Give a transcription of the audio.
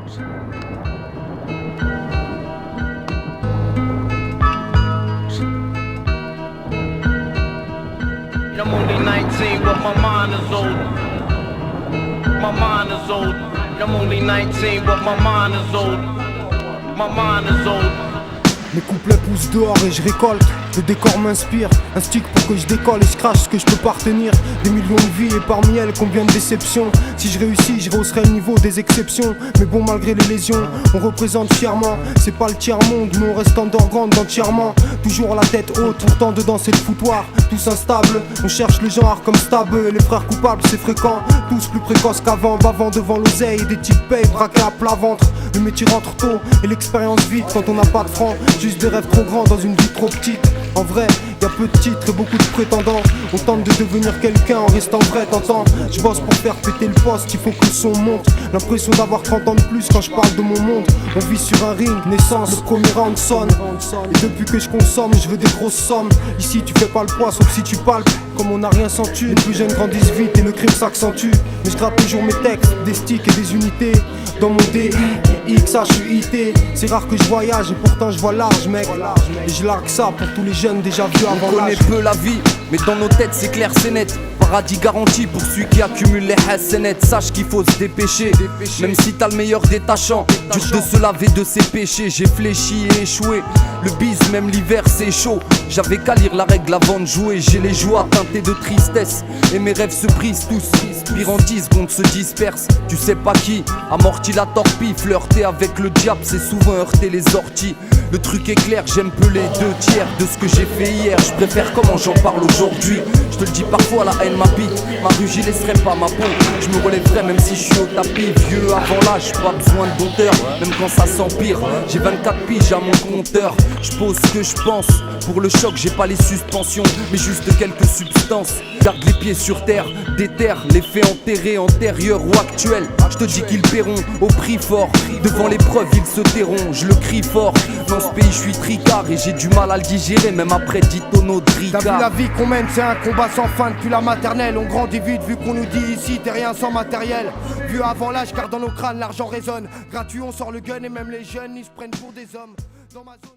I'm only 19, but my mind is old. My mind is old. I'm only 19, but my mind is old. My mind is old. Mes couplets poussent dehors et je récolte. Le décor m'inspire, un stick pour que je décolle et je crache ce que je peux pas retenir. Des millions de vies et parmi elles combien de déceptions. Si je réussis, je rehausserai le niveau des exceptions. Mais bon, malgré les lésions, on représente fièrement. C'est pas le tiers-monde, mais on reste underground entièrement. Toujours la tête haute, pourtant dedans c'est le foutoir. Tous instables, on cherche le genre comme Stabeux. Les frères coupables c'est fréquent, tous plus précoces qu'avant. Bavant devant l'oseille, des types payent, braqués à plat ventre. Le métier rentre tôt et l'expérience vite quand on n'a pas de francs. Juste des rêves trop grands dans une vie trop petite. En vrai, y a peu de titres et beaucoup de prétendants. On tente de devenir quelqu'un en restant vrai, t'entends. Je bosse pour faire péter le poste, il faut que le son monte. L'impression d'avoir 30 ans de plus quand je parle de mon monde. On vit sur un ring, naissance, le premier round sonne. Et depuis que je consomme, je veux des grosses sommes. Ici tu fais pas le poids sauf si tu palpes. Comme on n'a rien senti, les plus jeunes grandissent vite et le crime s'accentue. Mais je gratte toujours mes textes, des sticks et des unités. Dans mon DI, XHUIT. C'est rare que je voyage et pourtant je vois large mec. Et je largue ça pour tous les jeunes déjà vus avant l'âge. On connaît peu la vie, mais dans nos têtes c'est clair, c'est net. Paradis garanti pour celui qui accumule les hassanettes. Sache qu'il faut se dépêcher, même si t'as le meilleur détachant. Dur de se laver de ses péchés. J'ai fléchi et échoué. Le bise, même l'hiver c'est chaud. J'avais qu'à lire la règle avant de jouer. J'ai les joies teintées de tristesse et mes rêves se brisent tous. Pire en 10 secondes se dispersent. Tu sais pas qui amortit la torpille. Flirter avec le diable c'est souvent heurter les orties. Le truc est clair, j'aime peu les deux tiers de ce que j'ai fait hier. Je préfère comment j'en parle aujourd'hui. Je te le dis parfois, la haine m'habite. Ma rue, j'y laisserai pas ma peau. Je me relèverai même si je suis au tapis. Vieux avant l'âge, pas besoin de bonheur. Même quand ça s'empire, j'ai 24 piges à mon compteur. Je pose ce que je pense. Pour le choc, j'ai pas les suspensions, mais juste quelques substances. Garde les pieds sur terre, déterre les faits enterrés, antérieurs ou actuels. Je te dis qu'ils paieront au prix fort. Devant l'épreuve, ils se tairont. Je le crie fort. Dans ce pays, je suis tricard et j'ai du mal à le digérer, même après 10 tonneaux de ricard. T'as vu la vie qu'on mène, c'est un combat sans fin depuis la maternelle. On grandit vite vu qu'on nous dit ici t'es rien sans matériel. Vieux avant l'âge car dans nos crânes l'argent résonne. Gratuit on sort le gun et même les jeunes ils se prennent pour des hommes. Dans ma zone